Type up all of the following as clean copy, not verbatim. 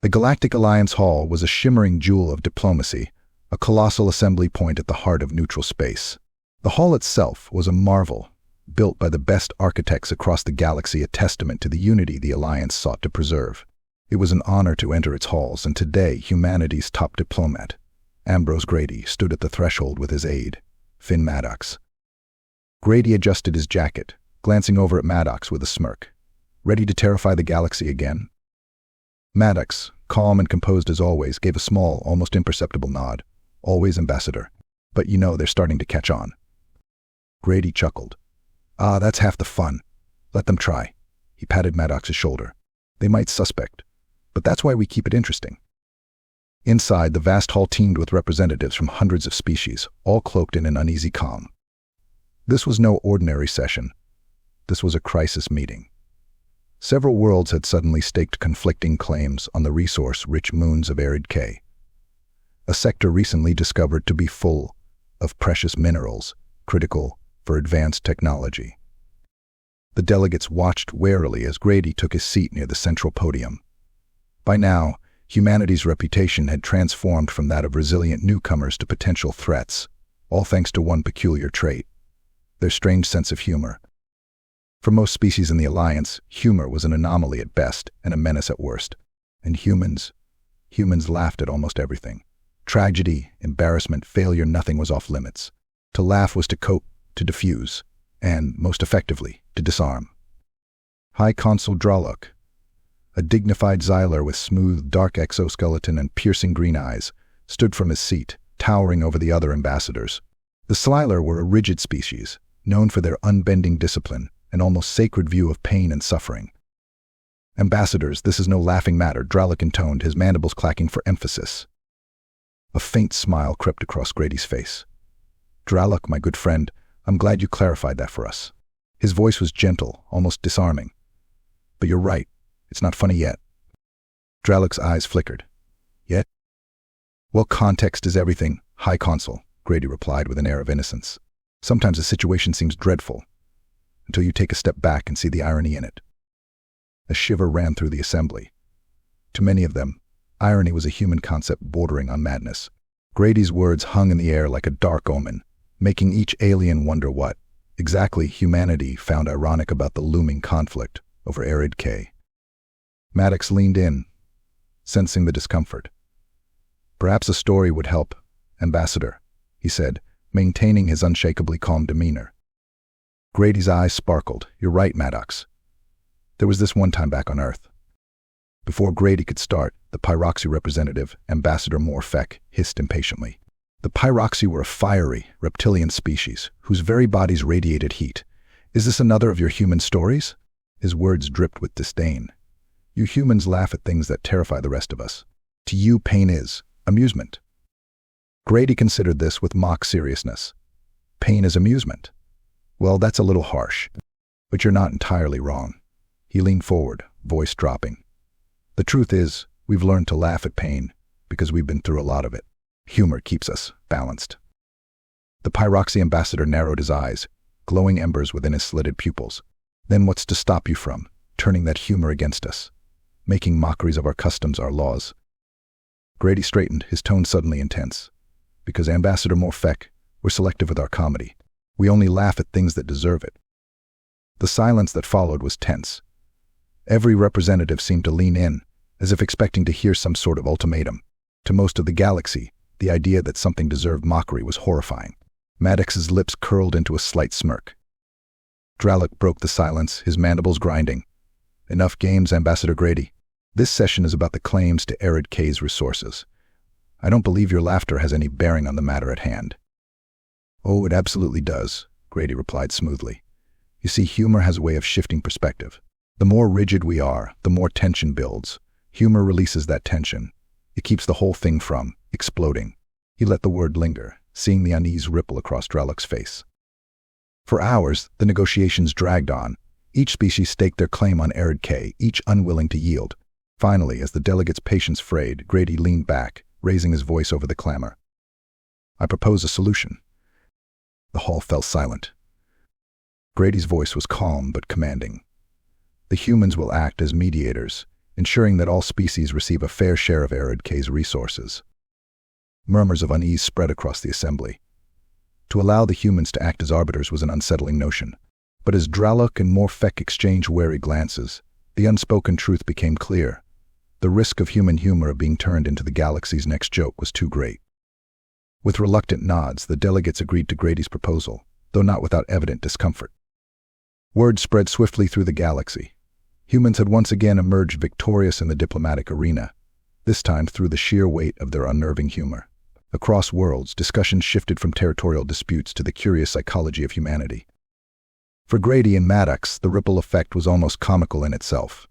The Galactic Alliance Hall was a shimmering jewel of diplomacy, a colossal assembly point at the heart of neutral space. The hall itself was a marvel, built by the best architects across the galaxy, a testament to the unity the Alliance sought to preserve. It was an honor to enter its halls, and today humanity's top diplomat, Ambrose Grady, stood at the threshold with his aide, Finn Maddox. Grady adjusted his jacket, glancing over at Maddox with a smirk. Ready to terrify the galaxy again? Maddox, calm and composed as always, gave a small, almost imperceptible nod. Always, Ambassador. But you know they're starting to catch on. Grady chuckled. Ah, that's half the fun. Let them try. He patted Maddox's shoulder. They might suspect, but that's why we keep it interesting. Inside, the vast hall teemed with representatives from hundreds of species, all cloaked in an uneasy calm. This was no ordinary session. This was a crisis meeting. Several worlds had suddenly staked conflicting claims on the resource-rich moons of Arid K, a sector recently discovered to be full of precious minerals, critical for advanced technology. The delegates watched warily as Grady took his seat near the central podium. By now, humanity's reputation had transformed from that of resilient newcomers to potential threats, all thanks to one peculiar trait: their strange sense of humor. For most species in the Alliance, humor was an anomaly at best and a menace at worst. And humans laughed at almost everything. Tragedy, embarrassment, failure, nothing was off limits. To laugh was to cope, to diffuse, and, most effectively, to disarm. High Consul Draluk, a dignified Xyler with smooth, dark exoskeleton and piercing green eyes, stood from his seat, towering over the other ambassadors. The Slyler were a rigid species, known for their unbending discipline, an almost sacred view of pain and suffering. Ambassadors, this is no laughing matter, Draluk intoned, his mandibles clacking for emphasis. A faint smile crept across Grady's face. Draluk, my good friend, I'm glad you clarified that for us. His voice was gentle, almost disarming. But you're right, it's not funny yet. Draluk's eyes flickered. Yet? Well, context is everything, High Consul, Grady replied with an air of innocence. Sometimes a situation seems dreadful, until you take a step back and see the irony in it. A shiver ran through the assembly. To many of them, irony was a human concept bordering on madness. Grady's words hung in the air like a dark omen, making each alien wonder what exactly humanity found ironic about the looming conflict over Arid K. Maddox leaned in, sensing the discomfort. Perhaps a story would help, Ambassador, he said, maintaining his unshakably calm demeanor. Grady's eyes sparkled. You're right, Maddox. There was this one time back on Earth. Before Grady could start, the Pyroxy representative, Ambassador Morfeck, hissed impatiently. The Pyroxy were a fiery, reptilian species, whose very bodies radiated heat. Is this another of your human stories? His words dripped with disdain. You humans laugh at things that terrify the rest of us. To you, pain is amusement. Grady considered this with mock seriousness. Pain is amusement. Well, that's a little harsh, but you're not entirely wrong. He leaned forward, voice dropping. The truth is, we've learned to laugh at pain because we've been through a lot of it. Humor keeps us balanced. The Pyroxy ambassador narrowed his eyes, glowing embers within his slitted pupils. Then what's to stop you from turning that humor against us, making mockeries of our customs, our laws? Grady straightened, his tone suddenly intense. Because Ambassador Morfeck, we're selective with our comedy. We only laugh at things that deserve it. The silence that followed was tense. Every representative seemed to lean in, as if expecting to hear some sort of ultimatum. To most of the galaxy, the idea that something deserved mockery was horrifying. Maddox's lips curled into a slight smirk. Draluk broke the silence, his mandibles grinding. Enough games, Ambassador Grady. This session is about the claims to Arid K's resources. I don't believe your laughter has any bearing on the matter at hand. Oh, it absolutely does, Grady replied smoothly. You see, humor has a way of shifting perspective. The more rigid we are, the more tension builds. Humor releases that tension. It keeps the whole thing from exploding. He let the word linger, seeing the unease ripple across Draluk's face. For hours, the negotiations dragged on. Each species staked their claim on Arid K, each unwilling to yield. Finally, as the delegates' patience frayed, Grady leaned back, raising his voice over the clamor. I propose a solution. The hall fell silent. Grady's voice was calm but commanding. The humans will act as mediators, ensuring that all species receive a fair share of Arid-K's resources. Murmurs of unease spread across the assembly. To allow the humans to act as arbiters was an unsettling notion. But as Draluk and Morfek exchanged wary glances, the unspoken truth became clear. The risk of human humor being turned into the galaxy's next joke was too great. With reluctant nods, the delegates agreed to Grady's proposal, though not without evident discomfort. Word spread swiftly through the galaxy. Humans had once again emerged victorious in the diplomatic arena, this time through the sheer weight of their unnerving humor. Across worlds, discussions shifted from territorial disputes to the curious psychology of humanity. For Grady and Maddox, the ripple effect was almost comical in itself.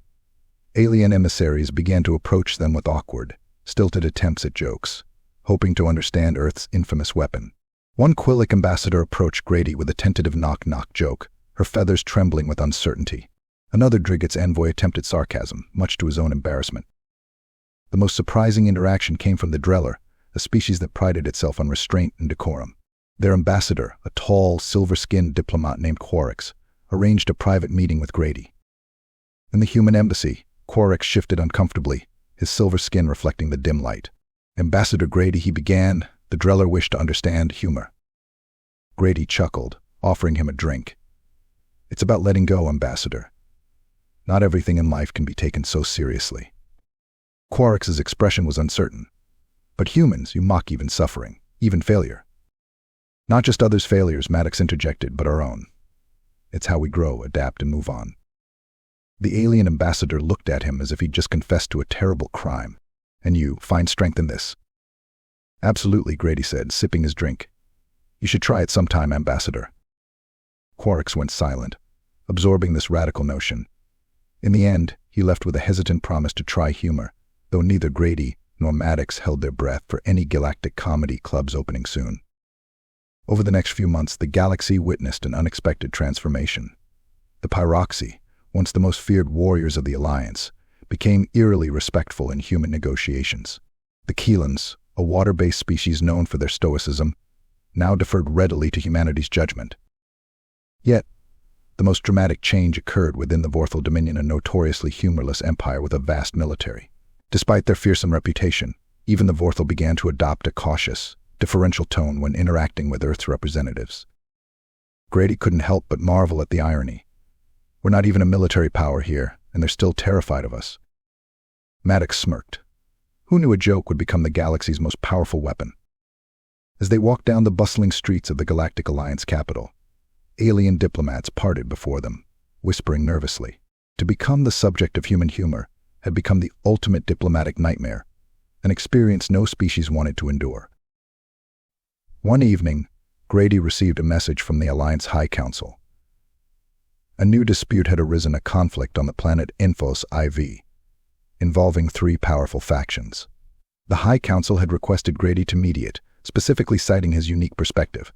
Alien emissaries began to approach them with awkward, stilted attempts at jokes, hoping to understand Earth's infamous weapon. One Quillic ambassador approached Grady with a tentative knock-knock joke, her feathers trembling with uncertainty. Another Driggett's envoy attempted sarcasm, much to his own embarrassment. The most surprising interaction came from the Dreller, a species that prided itself on restraint and decorum. Their ambassador, a tall, silver-skinned diplomat named Quarix, arranged a private meeting with Grady. In the human embassy, Quarix shifted uncomfortably, his silver skin reflecting the dim light. "Ambassador Grady," he began, the Dreller wished to understand humor. Grady chuckled, offering him a drink. "It's about letting go, Ambassador. Not everything in life can be taken so seriously." Quarix's expression was uncertain. "But humans, you mock even suffering, even failure." "Not just others' failures," Maddox interjected, "but our own. It's how we grow, adapt, and move on." The alien ambassador looked at him as if he'd just confessed to a terrible crime. "And you find strength in this?" "Absolutely," Grady said, sipping his drink. "You should try it sometime, Ambassador." Quarix went silent, absorbing this radical notion. In the end, he left with a hesitant promise to try humor, though neither Grady nor Maddox held their breath for any galactic comedy clubs opening soon. Over the next few months, the galaxy witnessed an unexpected transformation. The Pyroxy, once the most feared warriors of the Alliance, became eerily respectful in human negotiations. The Keelans, a water-based species known for their stoicism, now deferred readily to humanity's judgment. Yet, the most dramatic change occurred within the Vorthal Dominion, a notoriously humorless empire with a vast military. Despite their fearsome reputation, even the Vorthal began to adopt a cautious, deferential tone when interacting with Earth's representatives. Grady couldn't help but marvel at the irony. We're not even a military power here, and they're still terrified of us. Maddox smirked. Who knew a joke would become the galaxy's most powerful weapon? As they walked down the bustling streets of the Galactic Alliance capital, alien diplomats parted before them, whispering nervously. To become the subject of human humor had become the ultimate diplomatic nightmare, an experience no species wanted to endure. One evening, Grady received a message from the Alliance High Council. A new dispute had arisen, a conflict on the planet Infos IV, involving three powerful factions. The High Council had requested Grady to mediate, specifically citing his unique perspective.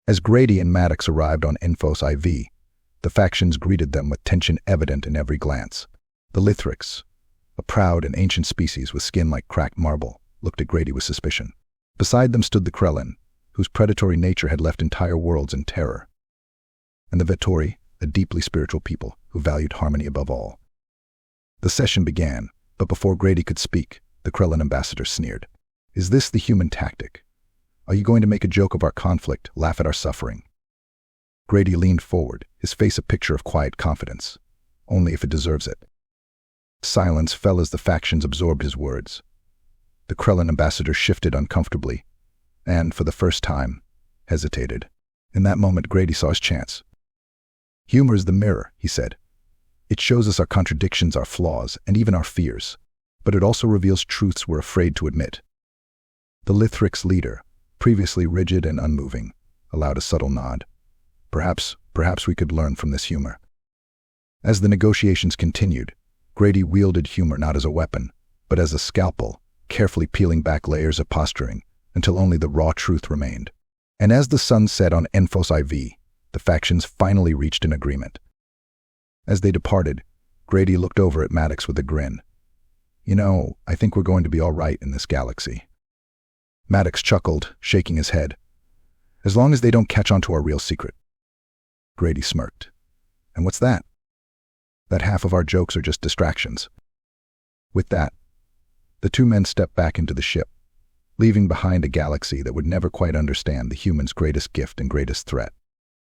As Grady and Maddox arrived on Infos IV, the factions greeted them with tension evident in every glance. The Lithrix, a proud and ancient species with skin like cracked marble, looked at Grady with suspicion. Beside them stood the Krellin, whose predatory nature had left entire worlds in terror. And the Vettori, a deeply spiritual people who valued harmony above all. The session began, but before Grady could speak, the Krellin ambassador sneered. "Is this the human tactic? Are you going to make a joke of our conflict, laugh at our suffering?" Grady leaned forward, his face a picture of quiet confidence. "Only if it deserves it." Silence fell as the factions absorbed his words. The Krellin ambassador shifted uncomfortably, and, for the first time, hesitated. In that moment, Grady saw his chance. "Humor is the mirror," he said. "It shows us our contradictions, our flaws, and even our fears, but it also reveals truths we're afraid to admit." The Lithrix leader, previously rigid and unmoving, allowed a subtle nod. Perhaps we could learn from this humor." As the negotiations continued, Grady wielded humor not as a weapon, but as a scalpel, carefully peeling back layers of posturing until only the raw truth remained. And as the sun set on Enfos IV, the factions finally reached an agreement. As they departed, Grady looked over at Maddox with a grin. "You know, I think we're going to be all right in this galaxy." Maddox chuckled, shaking his head. "As long as they don't catch on to our real secret." Grady smirked. "And what's that?" "That half of our jokes are just distractions." With that, the two men stepped back into the ship, leaving behind a galaxy that would never quite understand the human's greatest gift and greatest threat.